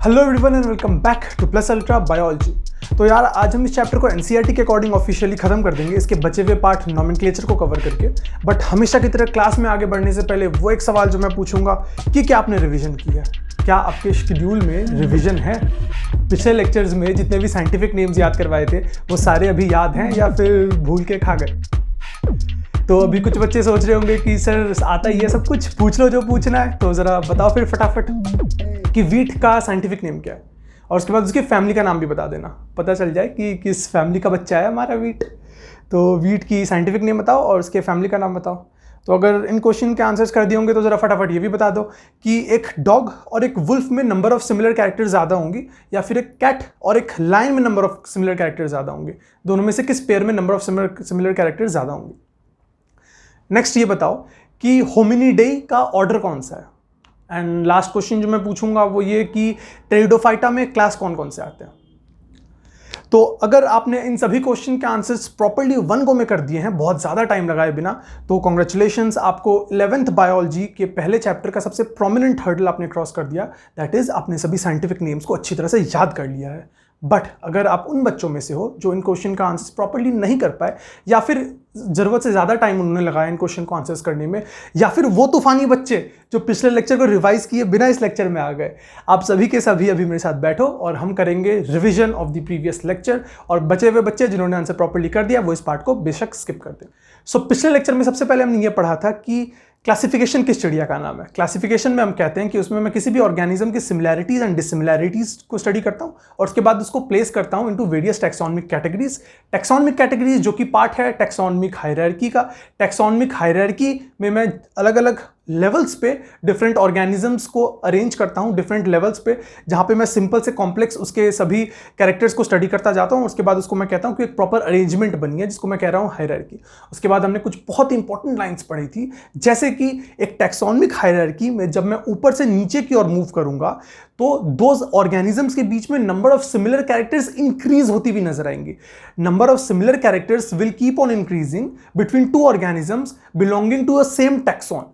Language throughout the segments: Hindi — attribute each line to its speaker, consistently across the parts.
Speaker 1: Hello everyone and welcome back two plus ultra biology. तो यार आज हम इस चैप्टर को एनसीईआरटी के अकॉर्डिंग ऑफिशियली खत्म कर देंगे, इसके बचे हुए पार्ट नॉमेनक्लेचर को कवर करके। बट हमेशा की तरह क्लास में आगे बढ़ने से पहले वो एक सवाल जो मैं पूछूंगा कि क्या आपने रिवीजन की है? क्या आपके शेड्यूल में रिवीजन है? पिछले लेक्चर्स में जितने भी साइंटिफिक नेम्स याद करवाए थे वो सारे अभी याद हैं या फिर भूल के खा गए? तो अभी कुछ बच्चे सोच रहे होंगे कि सर आता ही है सब कुछ, पूछ लो जो पूछना है। तो ज़रा बताओ फिर फटाफट कि वीट का साइंटिफिक नेम क्या है, और उसके बाद उसकी फैमिली का नाम भी बता देना, पता चल जाए कि किस फैमिली का बच्चा है हमारा वीट। तो वीट की साइंटिफिक नेम बताओ और उसके फैमिली का नाम बताओ। तो अगर इन क्वेश्चन के आंसर्स कर दिए होंगे तो ज़रा फटाफट ये भी बता दो कि एक डॉग और एक वुल्फ में नंबर ऑफ सिमिलर कैरेक्टर्स ज़्यादा होंगी, या फिर एक कैट और एक लायन में नंबर ऑफ सिमिलर कैरेक्टर्स ज़्यादा होंगे। दोनों में से किस पेयर में नंबर ऑफ सिमिलर कैरेक्टर्स ज़्यादा होंगे? नेक्स्ट ये बताओ कि होमिनिडाई का ऑर्डर कौन सा है? एंड लास्ट क्वेश्चन जो मैं पूछूंगा वो ये कि टेरिडोफाइटा में क्लास कौन कौन से आते हैं? तो अगर आपने इन सभी क्वेश्चन के आंसर्स प्रॉपर्ली 1 गो में कर दिए हैं, बहुत ज़्यादा टाइम लगाए बिना, तो कॉन्ग्रेचुलेशंस, आपको 11th बायोलॉजी के पहले चैप्टर का सबसे प्रोमिनेंट हर्डल आपने क्रॉस कर दिया। दैट इज़ आपने सभी साइंटिफिक नेम्स को अच्छी तरह से याद कर लिया है। बट अगर आप उन बच्चों में से हो जो इन क्वेश्चन का आंसर्स प्रॉपर्ली नहीं कर पाए, या फिर ज़रूरत से ज़्यादा टाइम उन्होंने लगाया इन क्वेश्चन को आंसर्स करने में, या फिर वो तूफानी बच्चे जो पिछले लेक्चर को रिवाइज किए बिना इस लेक्चर में आ गए, आप सभी के सभी अभी मेरे साथ बैठो और हम करेंगे revision of the previous lecture. और बचे हुए बच्चे जिन्होंने आंसर प्रॉपर्ली कर दिया वो इस पार्ट को बेशक स्किप कर दें। सो पिछले लेक्चर में सबसे पहले हमने ये पढ़ा था कि क्लासिफिकेशन किस चिड़िया का नाम है। क्लासिफिकेशन में हम कहते हैं कि उसमें मैं किसी भी ऑर्गेनिज्म की सिमिलैरिटीज एंड डिसिमिलैरिटीज को स्टडी करता हूं और उसके बाद उसको प्लेस करता हूं into various taxonomic categories. Taxonomic categories जो कि पार्ट है टैक्सोनॉमिक हायरार्की का। टैक्सोनॉमिक हायरार्की में मैं अलग अलग लेवल्स पे डिफरेंट ऑर्गेनिजम्स को अरेंज करता हूँ, डिफरेंट लेवल्स पे, जहाँ पे मैं सिंपल से कॉम्प्लेक्स उसके सभी कैरेक्टर्स को स्टडी करता जाता हूँ। उसके बाद उसको मैं कहता हूँ कि एक प्रॉपर अरेंजमेंट बनी है, जिसको मैं कह रहा हूँ हायरार्की। उसके बाद हमने कुछ बहुत इंपॉर्टेंट लाइन्स पढ़ी थी, जैसे कि एक टैक्सोनॉमिक हायरार्की में जब मैं ऊपर से नीचे की ओर मूव करूंगा तो दोज ऑर्गेनिजम्स के बीच में number of similar characters increase होती भी नजर आएंगी। Number of similar characters will keep on increasing between two organisms belonging to a same taxon.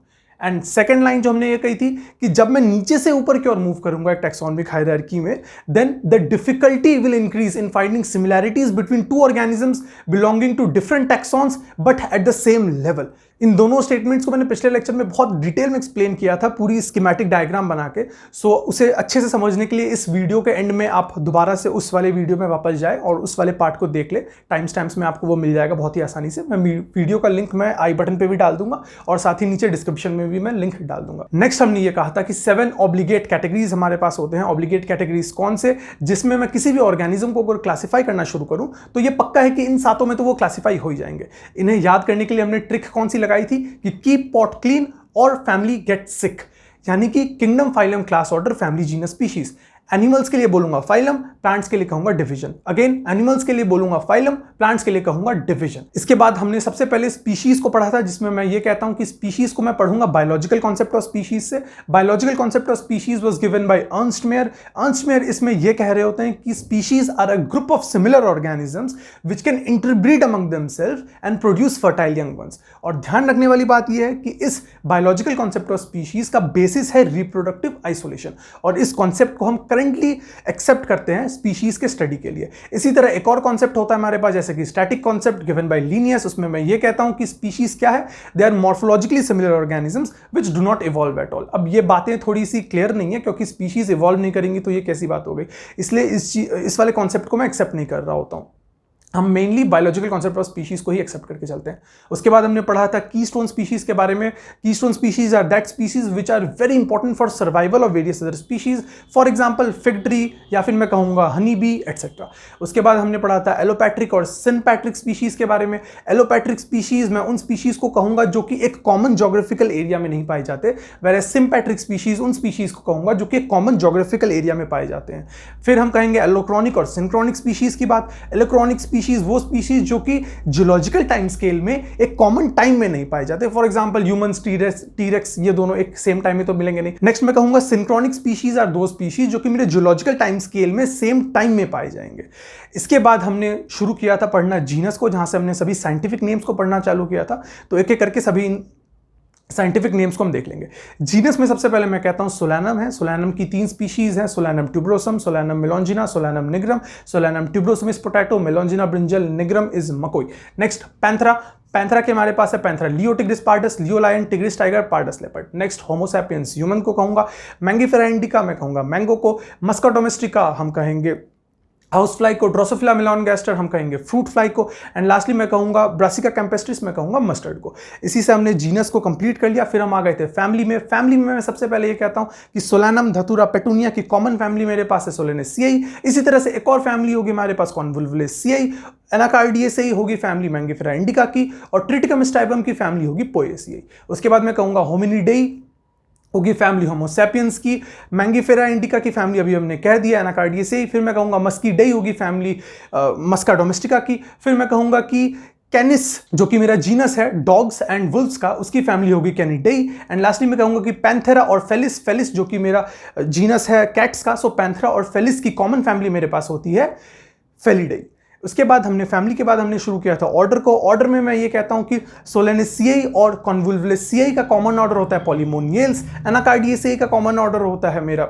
Speaker 1: And second line जो हमने ये कही थी कि जब मैं नीचे से ऊपर की ओर मूव करूंगा एक टैक्सोनॉमिक हायरार्की में, then the difficulty will increase in finding similarities between two organisms belonging to different taxons but at the same level. इन दोनों स्टेटमेंट्स को मैंने पिछले लेक्चर में बहुत डिटेल में एक्सप्लेन किया था, पूरी स्कीमेटिक डायग्राम बना के। सो उसे अच्छे से समझने के लिए इस वीडियो के एंड में आप दोबारा से उस वाले वीडियो में वापस जाए और उस वाले पार्ट को देख ले। टाइम स्टैम्प्स में आपको वो मिल जाएगा बहुत ही आसानी से। मैं वीडियो का लिंक मैं आई बटन पे भी डाल दूंगा और साथ ही नीचे डिस्क्रिप्शन में भी मैं लिंक डाल दूंगा। नेक्स्ट हमने ये कहा था कि 7 ऑब्लिगेट कैटेगरीज हमारे पास होते हैं। ऑब्लिगेट कैटेगरीज कौन से? जिसमें मैं किसी भी ऑर्गेनिज्म को अगर क्लासीफाई करना शुरू करूं तो ये पक्का है कि इन 7 में तो वो क्लासीफाई हो ही जाएंगे। इन्हें याद करने के लिए हमने ट्रिक कौन सी लगाई थी कि कीप पॉट क्लीन और फैमिली गेट सिक, यानी कि kingdom, phylum, class, order, family, genus, species. Animals के लिए बोलूंगा फाइलम, प्लांट्स के लिए कहूंगा डिवीजन। अगेन एनिमल्स के लिए बोलूंगा फाइलम, प्लांट्स के लिए कहूंगा डिवीजन। इसके बाद हमने सबसे पहले स्पीशीज को पढ़ा था, जिसमें मैं ये कहता हूं कि स्पीशीज को मैं पढ़ूंगा बायोलॉजिकल कॉन्सेप्ट ऑफ स्पीशीज से। Biological concept of species was given by Ernst Mayr. Ernst Mayr इसमें यह कह रहे होते हैं कि species are a group of similar organisms which can interbreed among themselves and produce fertile young ones. और ध्यान रखने वाली बात यह है कि इस बायोलॉजिकल कॉन्सेप्ट ऑफ स्पीशीज का बेसिस है रिप्रोडक्टिव आइसोलेशन, और इस कॉन्सेप्ट को हम करंटली एक्सेप्ट करते हैं स्पीशीज के स्टडी के लिए। इसी तरह एक और कॉन्सेप्ट होता है हमारे पास, जैसे कि static concept given by Linnaeus. उसमें मैं ये कहता हूं कि स्पीशीज क्या है? They are morphologically similar organisms which do not evolve at all. अब ये बातें थोड़ी सी क्लियर नहीं है, क्योंकि स्पीशीज इवॉल्व नहीं करेंगी तो ये कैसी बात हो गई, इसलिए इस वाले कॉन्सेप्ट को मैं एक्सेप्ट नहीं कर रहा होता हूं। हम mainly biological concept of species को ही एक्सेप्ट करके चलते हैं। उसके बाद हमने पढ़ा था कीस्टोन स्पीशीज के बारे में। Keystone species are that species which are very important for survival of various other species, for example fig tree, या फिर मैं कहूंगा हनी बी एटसेट्रा। उसके बाद हमने पढ़ा था एलोपैट्रिक और सिनपैट्रिक स्पीशीज के बारे में। एलोपैट्रिक स्पीशीज मैं उन स्पीशीज को कहूंगा जो कि एक कॉमन जोग्राफिकल एरिया में नहीं पाए जाते, वेयर सिम्पैट्रिक स्पीशीज उन स्पीशीज को कहूंगा जो कि एक कॉमन जोग्राफिकल एरिया में पाए जाते हैं। फिर हम कहेंगे एलोक्रोनिक और सिंक्रोनिक स्पीशीज की बात। एलोक्रोनिक स्पीशीज वो स्पीशीज जो कि जियोलॉजिकल टाइम स्केल में एक कॉमन टाइम में नहीं पाए जाते, फॉर एग्जांपल ह्यूमंस, टीरेक्स, ये दोनों एक सेम टाइम में तो मिलेंगे नहीं। नेक्स्ट मैं कहूंगा सिंक्रोनिक स्पीशीज आर दो स्पीशीज जो कि मेरे जियोलॉजिकल टाइम स्केल में सेम टाइम में पाए जाएंगे। इसके बाद हमने शुरू किया था पढ़ना जीनस को, जहां से हमने सभी साइंटिफिक नेम्स को पढ़ना चालू किया था। तो एक एक करके सभी साइंटिफिक नेम्स को हम देख लेंगे। जीनस में सबसे पहले मैं कहता हूं सोलैनम है। सोलैनम की 3 स्पीशीज हैं, Solanum tuberosum, Solanum melongena, Solanum nigrum. Solanum tuberosum is potato, melongena brinjal, nigrum is makoi. Next Panthera. Panthera के हमारे पास है Panthera leo tigris pardus, leo lion, tigris tiger, pardus leopard. Next Homo sapiens human को कहूंगा, मैंगीफेरा इंडिका मैं कहूंगा मैंगो को, मस्का डोमेस्टिका हम कहेंगे हाउस फ्लाई को, ड्रोसोफिला मेलॉनगैस्टर हम कहेंगे फ्रूट फ्लाई को, एंड लास्टली मैं कहूंगा ब्रासिका कैम्पेस्ट्रिस मैं कहूंगा मस्टर्ड को। इसी से हमने जीनस को कंप्लीट कर लिया। फिर हम आ गए थे फैमिली में। फैमिली में मैं सबसे पहले ये कहता हूं कि सोलैनम, धतूरा, पेटूनिया की कॉमन फैमिली मेरे पास है सोलेनेसियाई। इसी तरह से एक और फैमिली होगी हमारे पास कॉन्वुलवुलेसियाई। एनाकार्डियेसियाई होगी फैमिली मैंगीफेरा इंडिका की, और ट्रिटिकम स्टाइबम की फैमिली होगी पोएसियाई। उसके बाद मैं कहूंगा होमिनिडेई होगी फैमिली होमोसैपियंस की, मैंगीफेरा इंडिका की फैमिली अभी हमने कह दिया एनाकार्डियेसियाई। फिर मैं कहूंगा मस्कीडेई होगी फैमिली मस्का डोमेस्टिका की। फिर मैं कहूंगा कि कैनिस जो कि मेरा जीनस है डॉग्स एंड वुल्व्स का, उसकी फैमिली होगी कैनिडेई। एंड लास्टली मैं कहूंगा कि पैंथेरा और फेलिस, फेलिस जो कि मेरा जीनस है कैट्स का, सो पैंथेरा और फेलिस की कॉमन फैमिली मेरे पास होती है फेलिडेई। उसके बाद हमने फैमिली के बाद हमने शुरू किया था ऑर्डर को। ऑर्डर में मैं ये कहता हूं कि सोलेनेसियाई और कॉन्वुलवुलेसियाई का कॉमन ऑर्डर होता है पॉलीमोनियल्स, एनाकार्डियेसियाई का कॉमन ऑर्डर होता है मेरा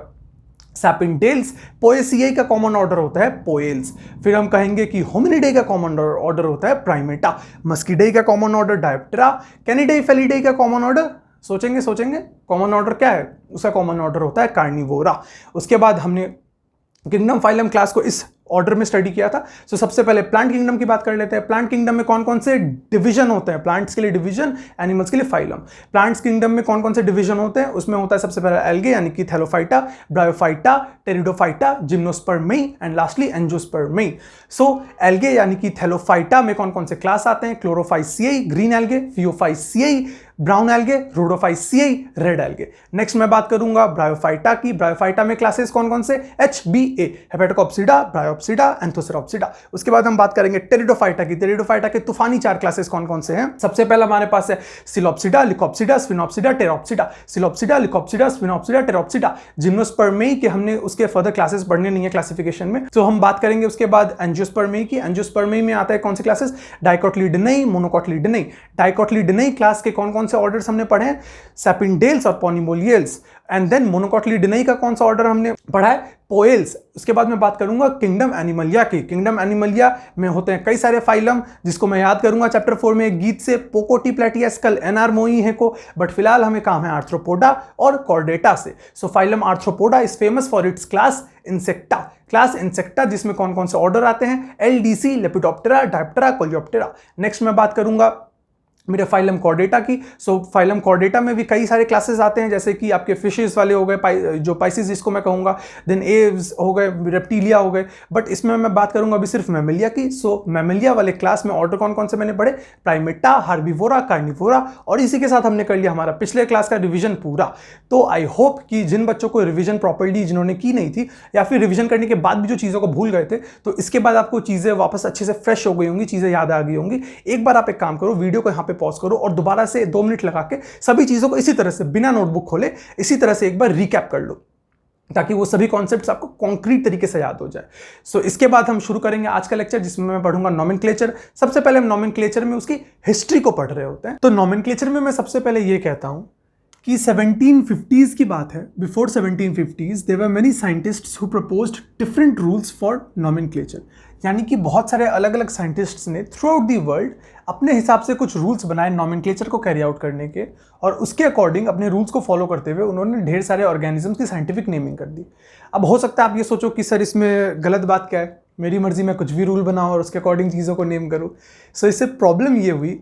Speaker 1: सैपिनटेल्स, पोएसियाई का कॉमन ऑर्डर होता है पोएल्स। फिर हम कहेंगे कि होमिनिडेई का कॉमन ऑर्डर होता है प्राइमेटा, मस्कीडेई का कॉमन ऑर्डर डायप्टेरा, कैनिडेई फेलिडेई का कॉमन ऑर्डर सोचेंगे कॉमन ऑर्डर क्या है, उसका कॉमन ऑर्डर होता है कार्निवोरा। उसके बाद हमने किंगडम फाइलम क्लास को इस ऑर्डर में स्टडी किया था। सो सबसे पहले प्लांट किंगडम की बात कर लेते हैं। प्लांट किंगडम में कौन कौन से डिवीजन होते हैं, प्लांट्स के लिए डिवीजन, एनिमल्स के लिए फाइलम। प्लांट्स किंगडम में कौन कौन से डिवीजन होते हैं, उसमें होता है सबसे पहले एल्गे यानी कि Thallophyta, Bryophyta, Pteridophyta, Gymnospermae and lastly Angiospermae. So algae यानी कि थैलोफाइटा में कौन कौन से क्लास आते हैं, Chlorophyceae green algae, Phaeophyceae brown algae, Rhodophyceae red algae. Next मैं बात करूंगा ब्रायोफाइटा की। ब्रायोफाइटा में क्लासेस कौन कौन से, HBA, हेपेटोकॉप्सिडा, ब्रायोप्सिडा, एंथोसेरोप्सिडा। उसके बाद हम बात करेंगे टेरिडोफाइटा की। टेरिडोफाइटा के तूफानी 4 क्लासेस कौन कौन से हैं। सबसे पहला हमारे पास है सिलोप्सिडा, लिकोप्सिडा, स्फिनोप्सिडा, टेरोप्सिडा। Psilopsida, लिकोप्सिडा, स्फिनोप्सिडा, Pteropsida. जिम्नोस्पर्मेई के हमने उसके फर्दर क्लासेस पढ़ने नहीं है क्लासिफिकेशन में, तो हम बात करेंगे उसके बाद एंजियोस्पर्मेई की। एंजियोस्पर्मेई में आता है कौन से क्लासेस, डाइकोटिलीडेनई, मोनोकोटिलीडेनई। डाइकोटिलीडेनई क्लास के कौन कौन से ऑर्डर्स हमने पढ़े हैं, सैपिनडेल्स और पॉलीमोलियल्स। एंड देन मोनोकोटिलीडेनई का कौन सा ऑर्डर हमने पढ़ा है, पोएल्स। उसके बाद मैं बात करूंगा किंगडम एनिमलिया की। किंगडम एनिमलिया में होते हैं कई सारे फाइलम, जिसको मैं याद करूंगा चैप्टर 4 में एक गीत से, पोकोटी प्लेटियस्कल, एनआर मोई है को, बट फिलहाल हमें काम है आर्थ्रोपोडा और कॉर्डेटा से। So phylum Arthropoda is famous for its class Insecta. Class Insecta जिसमें कौन कौन से ऑर्डर आते हैं, LDC, Lepidoptera, Diptera, Coleoptera. Next मैं बात करूंगा मेरे फाइलम कॉर्डेटा की। सो फाइलम कॉर्डेटा में भी कई सारे क्लासेस आते हैं, जैसे कि आपके फिशेस वाले हो गए, जो पाइसिस जिसको मैं कहूँगा, देन एव्स हो गए, रेप्टीलिया हो गए, बट इसमें मैं बात करूँगा अभी सिर्फ मैमेलिया की। सो मैमेलिया वाले क्लास में ऑर्डर कौन कौन से मैंने पढ़े, प्राइमेटा, हार्बिवोरा, कार्निवोरा, और इसी के साथ हमने कर लिया हमारा पिछले क्लास का रिविजन पूरा। तो आई होप कि जिन बच्चों को रिविजन प्रॉपर्ली जिन्होंने की नहीं थी, या फिर रिविजन करने के बाद भी जो चीज़ों को भूल गए थे, तो इसके बाद आपको चीज़ें वापस अच्छे से फ्रेश हो गई होंगी, चीज़ें याद आ गई होंगी। एक बार आप एक काम करो, वीडियो को यहाँ पे पॉज करो और दोबारा से 2 मिनट लगा के सभी चीजों को इसी तरह से बिना नोटबुक खोले इसी तरह से एक बार रिकैप कर लो, ताकि वो सभी कॉन्सेप्ट्स आपको कॉन्क्रीट तरीके से याद हो जाए। सो इसके बाद हम शुरू करेंगे आज का लेक्चर, जिसमें मैं पढ़ूंगा नॉमेनक्लेचर। सबसे पहले हम नॉमेनक्लेचर में उसकी हिस्ट्री को पढ़ रहे होते हैं। तो नॉमेनक्लेचर में मैं सबसे पहले ये कहता हूं कि 1750s की बात है। Before 1750s there were many scientists who proposed different rules for nomenclature. यानी कि बहुत सारे अलग अलग साइंटिस्ट्स ने थ्रू आउट दी वर्ल्ड अपने हिसाब से कुछ रूल्स बनाए नॉमेनक्लेचर को कैरी आउट करने के, और उसके अकॉर्डिंग अपने रूल्स को फॉलो करते हुए उन्होंने ढेर सारे ऑर्गेनिजम्स की साइंटिफिक नेमिंग कर दी। अब हो सकता है आप ये सोचो कि सर इसमें गलत बात क्या है, मेरी मर्जी मैं कुछ भी रूल बनाऊं और उसके अकॉर्डिंग चीज़ों को नेम करूं। सो इससे प्रॉब्लम ये हुई,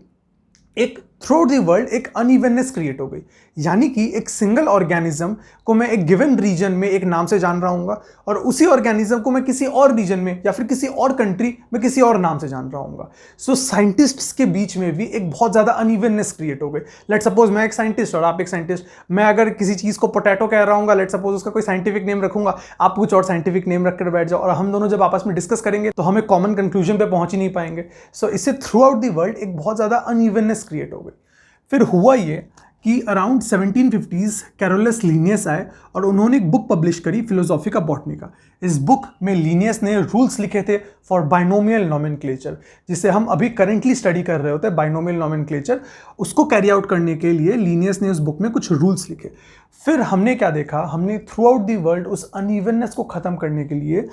Speaker 1: एक थ्रू आउट दी वर्ल्ड एक अनइवननेस क्रिएट हो गई। यानी कि एक सिंगल ऑर्गेनिज्म को मैं एक गिवन रीजन में एक नाम से जान रहा हूँगा, और उसी ऑर्गेनिज्म को मैं किसी और रीजन में या फिर किसी और कंट्री में किसी और नाम से जान रहा हूँगा। सो साइंटिस्ट्स के बीच में भी एक बहुत ज़्यादा अनइवननेस क्रिएट हो गई। लेट सपोज मैं एक साइंटिस्ट और आप एक साइंटिस्ट, मैं अगर किसी चीज़ को पोटैटो कह रहा हूँ, लेट सपोज उसका कोई साइंटिफिक नेम रखूंगा, आप कुछ और साइंटिफिक नेम रख कर बैठ जाओ, और हम दोनों जब आपस में डिस्कस करेंगे तो हमें कॉमन कंक्लूजन पे पहुंच ही नहीं पाएंगे। सो इससे थ्रू आउट दी वर्ल्ड एक बहुत ज़्यादा अनइवननेस क्रिएट हो गई। फिर हुआ ये कि अराउंड 1750s कैरोलस लीनियस आए और उन्होंने एक बुक पब्लिश करी फिलोसॉफिका बॉटनी का। इस बुक में लीनियस ने रूल्स लिखे थे फॉर बाइनोमियल नोमेनक्लेचर, जिसे हम अभी करेंटली स्टडी कर रहे होते हैं, बाइनोमियल नोमेनक्लेचर। उसको कैरी आउट करने के लिए लीनियस ने उस बुक में कुछ रूल्स लिखे। फिर हमने क्या देखा, हमने थ्रू आउट दी वर्ल्ड उस अनइवननेस को ख़त्म करने के लिए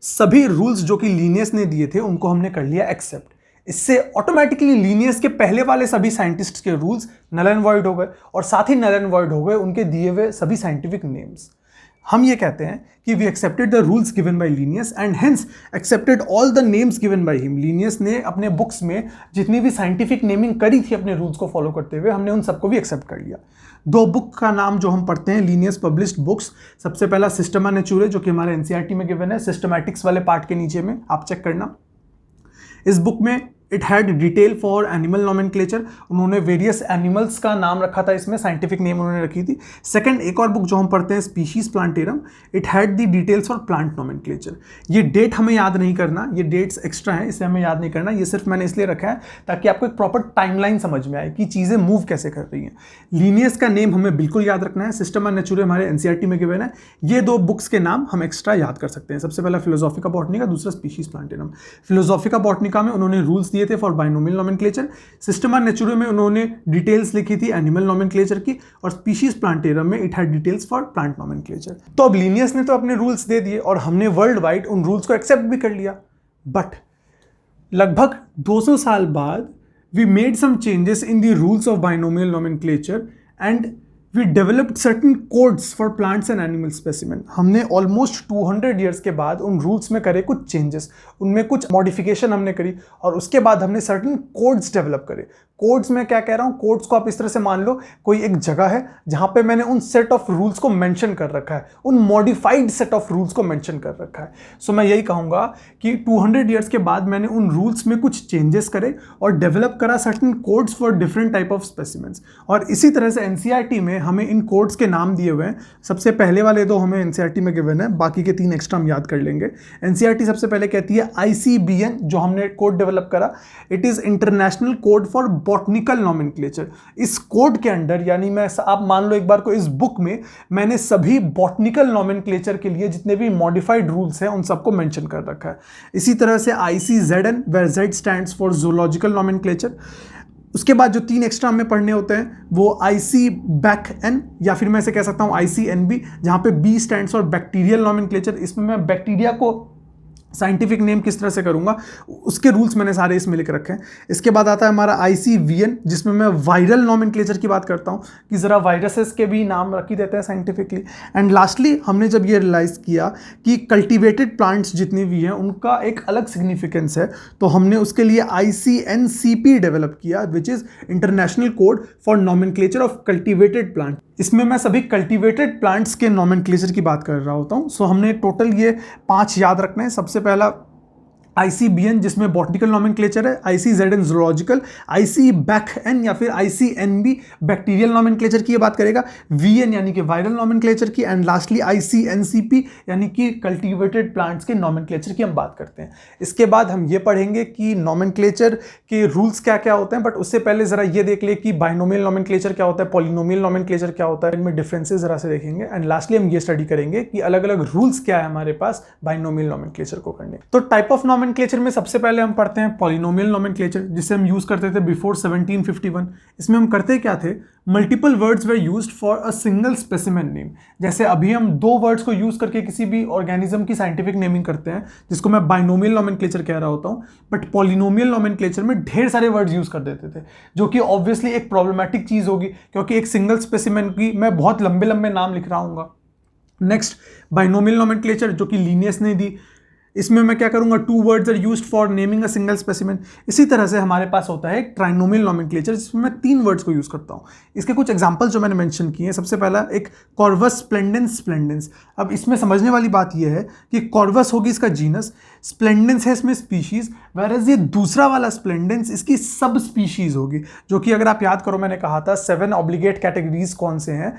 Speaker 1: सभी रूल्स जो कि लीनियस ने दिए थे उनको हमने कर लिया एक्सेप्ट। इससे ऑटोमेटिकली लीनियस के पहले वाले सभी साइंटिस्ट के रूल्स नल एंड वॉइड हो गए और साथ ही नल एंड वॉइड हो गए उनके दिए हुए सभी साइंटिफिक नेम्स। हम ये कहते हैं कि we accepted the rules given by Linnaeus and hence accepted all the names given by him. Linnaeus ने अपने बुक्स में जितनी भी साइंटिफिक नेमिंग करी थी अपने रूल्स को फॉलो करते हुए, हमने उन सबको भी एक्सेप्ट कर लिया। दो बुक का नाम जो हम पढ़ते हैं लीनियस पब्लिश्ड बुक्स, सबसे पहला सिस्टमा नेचुरे जो कि हमारे एनसीईआरटी में गिवन है, सिस्टमैटिक्स वाले पार्ट के नीचे में आप चेक करना। इस बुक में it had detail for animal nomenclature, उन्होंने वेरियस एनिमल्स का नाम रखा था, इसमें साइंटिफिक नेम उन्होंने रखी थी। सेकंड, एक और बुक जो हम पढ़ते हैं species plantarum, it had the details for plant nomenclature. ये डेट हमें याद नहीं करना, ये डेट्स एक्स्ट्रा हैं, इसे हमें याद नहीं करना, ये सिर्फ मैंने इसलिए रखा है ताकि आपको एक प्रॉपर टाइमलाइन समझ में आए कि चीज़ें मूव कैसे कर रही हैं। लीनियस का नेम हमें बिल्कुल याद रखना है, सिस्टमा नेचुरे हमारे एनसीईआरटी में गिवन है। ये दो बुक्स के नाम हम एक्स्ट्रा याद कर सकते हैं, सबसे पहला फिलोसॉफिका बॉटनी का, दूसरा स्पीशीज प्लांटेरम। फिलोसॉफिका बॉटनिका में उन्होंने रूल्स दिए थे फॉर बाइनोमियल नोमेनक्लेचर, सिस्टमा नेचुरे में उन्होंने डिटेल्स लिखी थी एनिमल नोमेनक्लेचर की, और स्पीशीज प्लांटेरम में it had details for plant nomenclature. तो अब लीनियस ने तो अपने रूल्स दे दिए और हमने वर्ल्ड वाइड उन रूल्स को एक्सेप्ट भी कर लिया, बट लगभग 200 साल बाद we made some changes in the rules of binomial nomenclature and we developed certain codes for plants and animal specimen. हमने ऑलमोस्ट 200 ईयर्स के बाद उन रूल्स में करे कुछ चेंजेस, उनमें कुछ मॉडिफिकेशन हमने करी और उसके बाद हमने सर्टन कोड्स डेवलप करे। कोड्स में क्या कह रहा हूँ, कोड्स को आप इस तरह से मान लो कोई एक जगह है जहाँ पे मैंने उन सेट ऑफ रूल्स को मेंशन कर रखा है, उन मॉडिफाइड सेट ऑफ रूल्स को मेंशन कर रखा है। सो मैं यही कहूँगा कि 200 ईयर्स के बाद मैंने उन रूल्स में कुछ चेंजेस करे और डेवलप करा certain codes for different type of specimens. और इसी तरह से एनसीईआरटी में हमें इन कोड्स के नाम दिए हुए हैं। सबसे पहले वाले दो हमें एनसीईआरटी में गिवन है, बाकी के 3 एक्स्ट्रा हम याद कर लेंगे। एनसीईआरटी सबसे पहले कहती है ICBN जो हमने कोड डेवलप करा, it is international code for botanical nomenclature. इस कोड के अंडर यानी आप मान लो एक बार को इस बुक में मैंने सभी बॉटनिकल नोमेनक्लेचर के लिए जितने भी मॉडिफाइड रूल्स हैं उन सबको मेंशन कर रखा है। इसी तरह से ICZN where Z stands for zoological nomenclature. उसके बाद जो 3 एक्स्ट्रा हमें पढ़ने होते हैं वो ICBACN या फिर मैं इसे कह सकता हूँ ICNB, जहाँ पे B stands for bacterial nomenclature. इसमें मैं बैक्टीरिया को साइंटिफिक नेम किस तरह से करूंगा उसके रूल्स मैंने सारे इसमें लिख रखे हैं। इसके बाद आता है हमारा ICVN जिसमें मैं वायरल नोमेनक्लेचर की बात करता हूं कि ज़रा वायरसेस के भी नाम रख ही देते हैं साइंटिफिकली। एंड लास्टली हमने जब ये रियलाइज़ किया कि कल्टिवेटेड प्लांट्स जितनी भी हैं उनका एक अलग सिग्निफिकेंस है, तो हमने उसके लिए ICNCP डेवलप किया which is international code for nomenclature of cultivated plant. इसमें मैं सभी कल्टिवेटेड प्लांट्स के नोमेनक्लेचर की बात कर रहा होता हूँ। सो हमने टोटल ये 5 याद रखने हैं। सबसे पहला ICBN जिसमें बॉटनिकल नोमेनक्लेचर है, ICZN ज़ूलॉजिकल, ICBACN या फिर ICNB बैक्टीरियल नोमेनक्लेचर की ये बात करेगा, VN यानी कि वायरल नोमेनक्लेचर की, एंड लास्टली ICNCP यानी कि कल्टिवेटेड प्लांट्स के नोमेनक्लेचर की हम बात करते हैं। इसके बाद हम ये पढ़ेंगे कि नोमेनक्लेचर के रूल्स क्या क्या होते हैं, बट उससे पहले ज़रा ये देख ले कि बाइनोमियल नोमेनक्लेचर क्या होता है, पॉलिनोमियल नोमेनक्लेचर क्या होता है, इनमें डिफरेंसेस ज़रा से देखेंगे। एंड लास्टली हम ये स्टडी करेंगे कि अलग अलग रूल्स क्या है हमारे पास बाइनोमियल नोमेनक्लेचर को करने। तो टाइप ऑफ नोमेनक्लेचर में सबसे पहले हम पढ़ते हैं पॉलिनोमियल नोमेनक्लेचर, जिसे हम यूज करते थे बिफोर 1751। इसमें हम करते क्या थे, multiple words were used for a single specimen name. जैसे अभी हम 2 वर्ड्स को यूज करके किसी भी ऑर्गेनिज्म की साइंटिफिक नेमिंग करते हैं जिसको मैं बाइनोमियल नोमेनक्लेचर कह रहा होता हूँ, बट पॉलिनोमियल नोमेनक्लेचर में ढेर सारे वर्ड्स यूज कर देते थे, जो कि ऑब्वियसली एक प्रॉब्लमैटिक चीज होगी क्योंकि एक सिंगल स्पेसिमेन की मैं बहुत लंबे लंबे नाम लिख रहा हूँ। नेक्स्ट बाइनोमियल नोमेनक्लेचर जो कि लीनियस ने दी, इसमें मैं क्या करूंगा, 2 words are used for naming a single specimen. इसी तरह से हमारे पास होता है ट्राइनोमियल नोमेनक्लेचर जिसमें मैं 3 वर्ड्स को यूज करता हूं। इसके कुछ एग्जांपल जो मैंने मेंशन किए हैं, सबसे पहला एक कॉर्वस स्प्लेंडेंस स्प्लेंडेंस। अब इसमें समझने वाली बात यह है कि कॉर्वस होगी इसका जीनस, स्प्लेंडेंस है इसमें स्पीशीज, वैरएज ये दूसरा वाला स्प्लेंडेंस इसकी सब स्पीशीज होगी, जो कि अगर आप याद करो मैंने कहा था 7 ऑब्लिगेट कैटेगरीज कौन से हैं,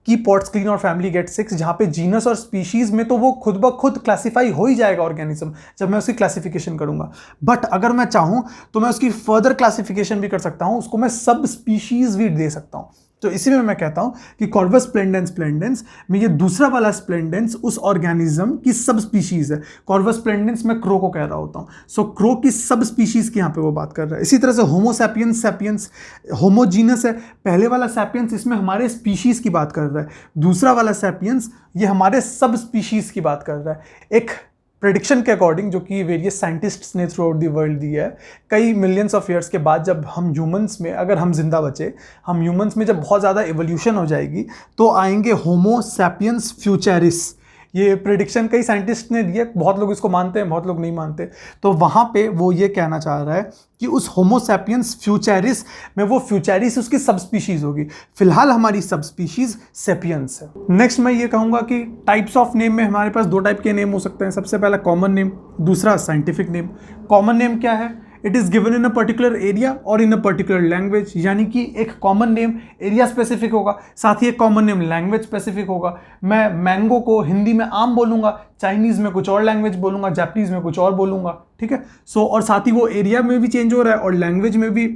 Speaker 1: की पॉट्स क्लीन और फैमिली गेट 6, जहाँ पे जीनस और स्पीशीज में तो वो खुद ब खुद क्लासीफाई हो ही जाएगा ऑर्गेनिज्म जब मैं उसकी क्लासिफिकेशन करूंगा। बट अगर मैं चाहूँ तो मैं उसकी फर्दर क्लासिफिकेशन भी कर सकता हूँ, उसको मैं सब स्पीशीज भी दे सकता हूँ। तो इसी में मैं कहता हूं कि कॉर्वस स्प्लेंडेंस में ये दूसरा वाला स्प्लेंडेंस उस ऑर्गेनिज्म की सब स्पीशीज है। कॉर्वस स्प्लेंडेंस मैं क्रो को कह रहा होता हूं, सो क्रो की सब स्पीशीज की यहां पे वो बात कर रहा है। इसी तरह से होमो सैपियंस सैपियंस होमोजीनस है, पहले वाला सैपियंस इसमें हमारे स्पीशीज की बात कर रहा है, दूसरा वाला सैपियंस ये हमारे सब स्पीशीज की बात कर रहा है। एक प्रेडिक्शन के अकॉर्डिंग जो कि वेरियस साइंटिस्ट्स ने थ्रू आउट दी वर्ल्ड दी है, कई मिलियंस ऑफ ईयर्स के बाद जब हम ह्यूमंस में, अगर हम जिंदा बचे, हम ह्यूमंस में जब बहुत ज़्यादा एवोल्यूशन हो जाएगी तो आएंगे होमो सैपियंस फ्यूचरिस। ये प्रेडिक्शन कई साइंटिस्ट ने दिया, बहुत लोग इसको मानते हैं, बहुत लोग नहीं मानते। तो वहाँ पे वो ये कहना चाह रहा है कि उस होमो सैपियंस फ्यूचरिस में वो फ्यूचरिस उसकी सब स्पीशीज होगी। फिलहाल हमारी सब स्पीशीज सेपियंस है। नेक्स्ट मैं ये कहूँगा कि टाइप्स ऑफ नेम में हमारे पास दो टाइप के नेम हो सकते हैं। सबसे पहला कॉमन नेम, दूसरा साइंटिफिक नेम। कॉमन नेम क्या है? It is given in a particular area और इन अ पर्टिकुलर लैंग्वेज, यानी कि एक कॉमन नेम एरिया स्पेसिफिक होगा, साथ ही एक कॉमन नेम लैंग्वेज स्पेसिफिक होगा। मैं मैंगो को हिंदी में आम बोलूँगा, चाइनीज़ में कुछ और लैंग्वेज बोलूँगा, जापानीज़ में कुछ और बोलूँगा, ठीक है। सो और साथ ही वो एरिया में भी चेंज हो रहा है और लैंग्वेज में भी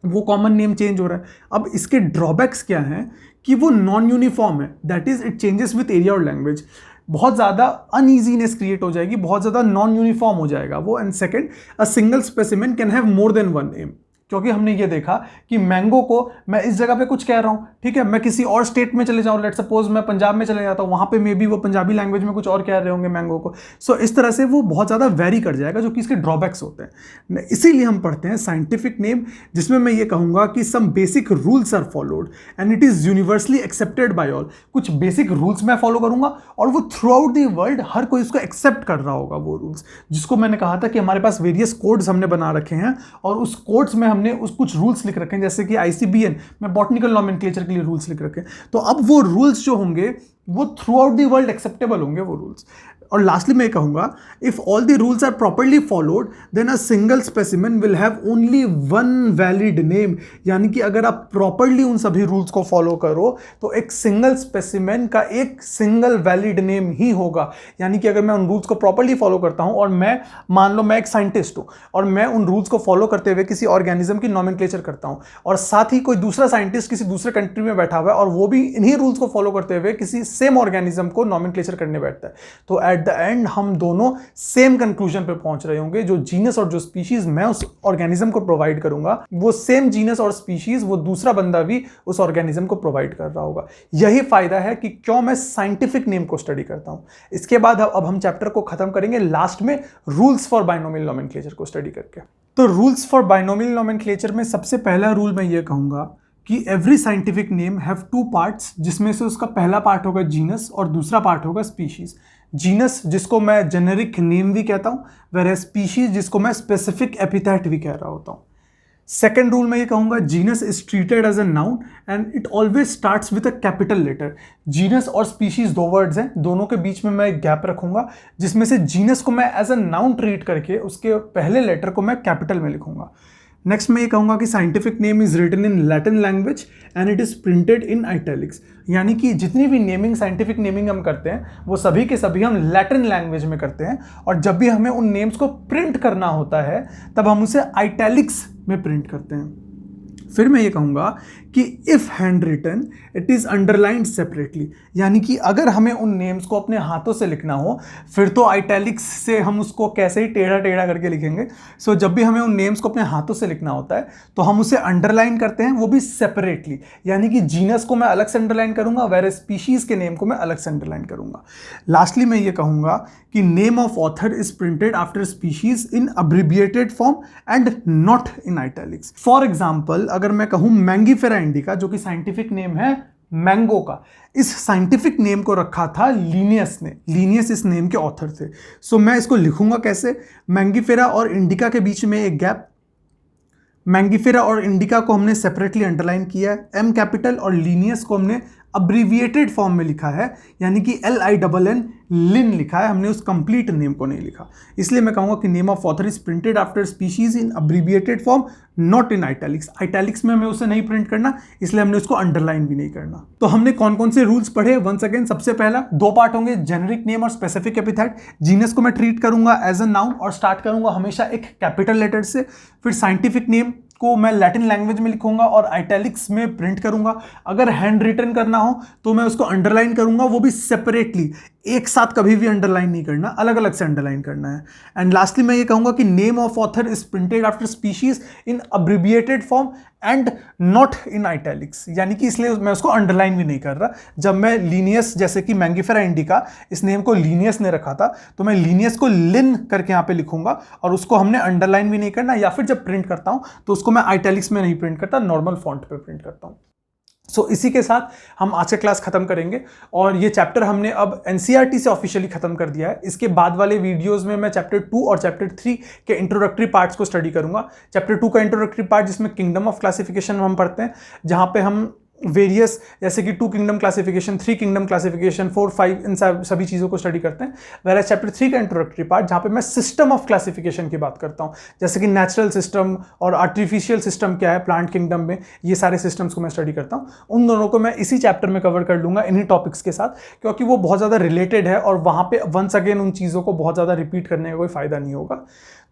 Speaker 1: वो कॉमन नेम चेंज हो रहा है। अब इसके ड्रॉबैक्स क्या हैं कि वो नॉन यूनिफॉर्म है, that is it changes with area और लैंग्वेज। बहुत ज़्यादा अनईजीनेस क्रिएट हो जाएगी, बहुत ज़्यादा नॉन यूनिफॉर्म हो जाएगा वो। And second, a single specimen can have more than one name, क्योंकि हमने ये देखा कि मैंगो को मैं इस जगह पे कुछ कह रहा हूँ, ठीक है, मैं किसी और स्टेट में चले जाऊँ, लेट सपोज मैं पंजाब में चले जाता हूँ, वहाँ पे मे बी वो पंजाबी लैंग्वेज में कुछ और कह रहे होंगे मैंगो को। सो इस तरह से वो बहुत ज़्यादा वेरी कर जाएगा, जो कि इसके ड्रॉबैक्स होते हैं। इसीलिए हम पढ़ते हैं साइंटिफिक नेम, जिसमें मैं ये कहूँगा कि some basic rules are followed and it is universally accepted by all. कुछ बेसिक रूल्स मैं फॉलो करूँगा और वो थ्रू आउट दी वर्ल्ड हर कोई उसको एक्सेप्ट कर रहा होगा, वो रूल्स, जिसको मैंने कहा था कि हमारे पास वेरियस कोड्स हमने बना रखे हैं और उस कोड्स में हमने उस कुछ रूल्स लिख रखे हैं, जैसे कि ICBN में बॉटनिकल नॉमेनक्लेचर के लिए रूल्स लिख रखे हैं। तो अब वो रूल्स जो होंगे वो throughout the world acceptable होंगे वो रूल्स। और लास्टली मैं कहूँगा, if all the rules are properly followed then a single specimen will have only one valid name, यानी कि अगर आप प्रॉपर्ली उन सभी रूल्स को फॉलो करो तो एक सिंगल स्पेसिमेन का एक सिंगल वैलिड नेम ही होगा। यानी कि अगर मैं उन रूल्स को प्रॉपर्ली फॉलो करता हूं और मैं मान लो मैं एक साइंटिस्ट हूं और मैं उन रूल्स को फॉलो करते हुए किसी ऑर्गेनिज्म की नॉमेनक्लेचर करता हूं, और साथ ही कोई दूसरा साइंटिस्ट किसी दूसरे कंट्री में बैठा हुआ है और वो भी इन्हीं रूल्स को फॉलो करते हुए किसी सेम ऑर्गेनिज्म को नॉमेनक्लेचर करने बैठता है, तो एट द एंड हम दोनों सेम कंक्लूजन पे पहुंच रहे होंगे। जो जीनस और जो स्पीशीज मैं उस ऑर्गेनिज्म को प्रोवाइड करूंगा, वो सेम जीनस और स्पीशीज वो दूसरा बंदा भी उस ऑर्गेनिज्म को प्रोवाइड कर रहा होगा। यही फायदा है कि क्यों मैं साइंटिफिक नेम को स्टडी करता हूं। इसके बाद अब हम चैप्टर को खत्म करेंगे लास्ट में रूल्स फॉर बाइनोमियल नॉमेनक्लेचर को स्टडी करके। तो रूल्स फॉर बाइनोमियल नॉमेनक्लेचर में सबसे पहला रूल मैं ये कहूंगा कि every scientific name have two parts, जिसमें से उसका पहला पार्ट होगा जीनस और दूसरा पार्ट होगा स्पीशीज। जीनस जिसको मैं जेनेरिक नेम भी कहता हूं, वेयर स्पीशीज जिसको मैं स्पेसिफिक एपिथेट भी कह रहा होता हूं। सेकेंड रूल मैं ये कहूंगा, genus is treated as a noun and it always starts with a capital letter. Genus और स्पीशीज दो वर्ड्स हैं, दोनों के बीच में मैं एक गैप रखूंगा, जिसमें से जीनस को मैं एज अ नाउन ट्रीट करके उसके पहले लेटर को मैं कैपिटल में लिखूंगा। नेक्स्ट मैं ये कहूँगा कि scientific name is written in Latin language and it is printed in italics, यानी कि जितनी भी नेमिंग साइंटिफिक नेमिंग हम करते हैं वो सभी के सभी हम लैटिन लैंग्वेज में करते हैं, और जब भी हमें उन नेम्स को प्रिंट करना होता है तब हम उसे आइटैलिक्स में प्रिंट करते हैं। फिर मैं ये कहूँगा कि if hand written it is underlined separately, यानी कि अगर हमें उन नेम्स को अपने हाथों से लिखना हो फिर तो आइटैलिक्स से हम उसको कैसे ही टेढ़ा टेढ़ा करके लिखेंगे। सो जब भी हमें उन नेम्स को अपने हाथों से लिखना होता है तो हम उसे अंडरलाइन करते हैं, वो भी सेपरेटली, यानी कि जीनस को मैं अलग से अंडरलाइन करूँगा, वेयर स्पीशीज़ के नेम को मैं अलग से अंडरलाइन करूँगा। लास्टली मैं ये कहूँगा कि name of author is printed after species in abbreviated form and not in italics. For example अगर मैं कहूँ मैंगीफेरा इंडिका, जो कि साइंटिफिक नेम है मैंगो का, इस साइंटिफिक नेम को रखा था लीनियस ने। लीनियस इस नेम के ऑथर थे। सो मैं इसको लिखूंगा कैसे, मैंगीफेरा और इंडिका के बीच में एक गैप, मैंगीफेरा और इंडिका को हमने सेपरेटली अंडरलाइन किया है, एम कैपिटल, और लीनियस को हमने अब्रीविएटेड फॉर्म में लिखा है, यानी कि LINN लिन लिखा है, हमने उस कंप्लीट नेम को नहीं लिखा। इसलिए मैं कहूँगा कि name of author is printed after species in abbreviated form not in आइटैलिक्स। आइटैलिक्स में हमें उसे नहीं प्रिंट करना, इसलिए हमने उसको अंडरलाइन भी नहीं करना। तो हमने कौन कौन से रूल्स पढ़े, वंस अगेन सबसे पहला दो पार्ट होंगे, जेनेरिक नेम और स्पेसिफिक एपिथेट। जीनस को मैं ट्रीट करूंगा एज अ नाउन और स्टार्ट करूंगा हमेशा एक कैपिटल लेटर से। फिर साइंटिफिक नेम को मैं लैटिन लैंग्वेज में लिखूंगा और आइटैलिक्स में प्रिंट करूंगा। अगर हैंड रिटन करना हो तो मैं उसको अंडरलाइन करूंगा, वो भी सेपरेटली, एक साथ कभी भी अंडरलाइन नहीं करना, अलग अलग से अंडरलाइन करना है। एंड लास्टली मैं ये कहूंगा कि name of author is printed after species in abbreviated form and not in italics, यानी कि इसलिए मैं उसको अंडरलाइन भी नहीं कर रहा। जब मैं लीनियस, जैसे कि मैंगिफेरा इंडिका, इस नेम को लीनियस ने रखा था, तो मैं लीनियस को लिन करके यहाँ पे लिखूंगा और उसको हमने अंडरलाइन भी नहीं करना, या फिर जब प्रिंट करता हूँ तो उसको मैं आइटैलिक्स में नहीं प्रिंट करता, नॉर्मल फॉन्ट पे प्रिंट करता हूँ। सो इसी के साथ हम आज का क्लास खत्म करेंगे और ये चैप्टर हमने अब एनसीईआरटी से ऑफिशियली खत्म कर दिया है। इसके बाद वाले वीडियोस में मैं चैप्टर 2 और चैप्टर 3 के इंट्रोडक्टरी पार्ट्स को स्टडी करूंगा। चैप्टर 2 का इंट्रोडक्टरी पार्ट जिसमें किंगडम ऑफ क्लासिफिकेशन हम पढ़ते हैं, जहां पे हम वेरियस जैसे कि 2 किंगडम क्लासिफिकेशन, 3 किंगडम क्लासिफिकेशन, 4, 5, इन सभी चीज़ों को स्टडी करते हैं। वह चैप्टर 3 का इंट्रोडक्टरी पार्ट जहाँ पे मैं सिस्टम ऑफ क्लासिफिकेशन की बात करता हूँ, जैसे कि नेचुरल सिस्टम और आर्टिफिशियल सिस्टम क्या है प्लांट किंगडम में, ये सारे सिस्टम्स को मैं स्टडी करता हूँ। उन दोनों को मैं इसी चैप्टर में कवर कर लूँगा इन्हीं टॉपिक्स के साथ, क्योंकि वो बहुत ज़्यादा रिलेटेड है और वहाँ पे वंस अगेन उन चीज़ों को बहुत ज़्यादा रिपीट करने का कोई फ़ायदा नहीं होगा।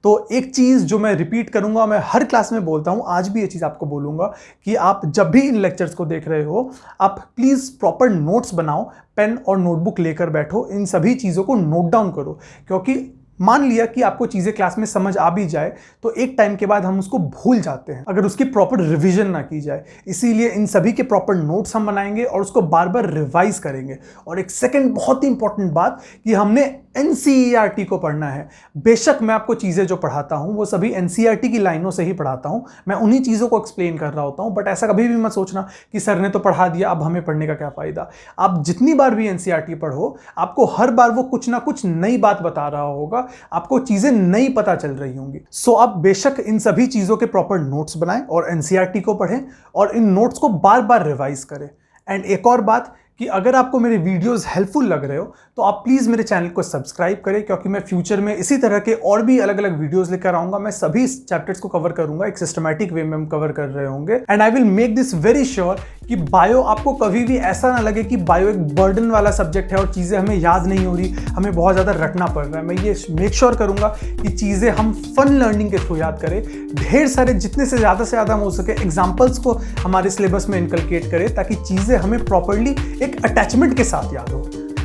Speaker 1: तो एक चीज़ जो मैं रिपीट करूंगा, मैं हर क्लास में बोलता हूं, आज भी ये चीज़ आपको बोलूंगा कि आप जब भी इन लेक्चर्स को देख रहे हो, आप प्लीज़ प्रॉपर नोट्स बनाओ, पेन और नोटबुक लेकर बैठो, इन सभी चीज़ों को नोट डाउन करो, क्योंकि मान लिया कि आपको चीज़ें क्लास में समझ आ भी जाए तो एक टाइम के बाद हम उसको भूल जाते हैं अगर उसकी प्रॉपर रिवीजन ना की जाए। इसीलिए इन सभी के प्रॉपर नोट्स हम बनाएंगे और उसको बार बार रिवाइज करेंगे। और एक सेकंड बहुत ही इंपॉर्टेंट बात कि हमने एनसीईआरटी को पढ़ना है। बेशक मैं आपको चीज़ें जो पढ़ाता हूँ वो सभी एनसीईआरटी की लाइनों से ही पढ़ाता हूँ, मैं उन्हीं चीज़ों को एक्सप्लेन कर रहा होता हूँ, बट ऐसा कभी भी मत सोचना कि सर ने तो पढ़ा दिया अब हमें पढ़ने का क्या फ़ायदा। आप जितनी बार भी एनसीईआरटी पढ़ो, आपको हर बार वो कुछ ना कुछ नई बात बता रहा होगा, आपको चीज़ें नई पता चल रही होंगी। सो आप बेशक इन सभी चीज़ों के प्रॉपर नोट्स बनाएं और एनसीईआरटी को पढ़ें और इन नोट्स को बार बार रिवाइज करें। एंड एक और बात कि अगर आपको मेरे वीडियोस हेल्पफुल लग रहे हो तो आप प्लीज़ मेरे चैनल को सब्सक्राइब करें, क्योंकि मैं फ्यूचर में इसी तरह के और भी अलग अलग वीडियोस लेकर आऊंगा। मैं सभी चैप्टर्स को कवर करूंगा, एक सिस्टमैटिक वे में हम कवर कर रहे होंगे। And I will make this very sure कि बायो आपको कभी भी ऐसा ना लगे कि बायो एक बर्डन वाला सब्जेक्ट है और चीज़ें हमें याद नहीं हो रही, हमें बहुत ज़्यादा रटना पड़ रहा है। मैं ये मेक श्योर करूंगा कि चीज़ें हम फन लर्निंग के थ्रू याद करें, ढेर सारे जितने से ज़्यादा हो सके एग्जाम्पल्स को हमारे सिलेबस में इनकलकेट करें, ताकि चीज़ें हमें प्रॉपरली एक अटैचमेंट के साथ याद हो।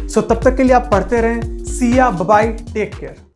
Speaker 1: सो तब तक के लिए आप पढ़ते रहें। सी या, बाय, टेक केयर।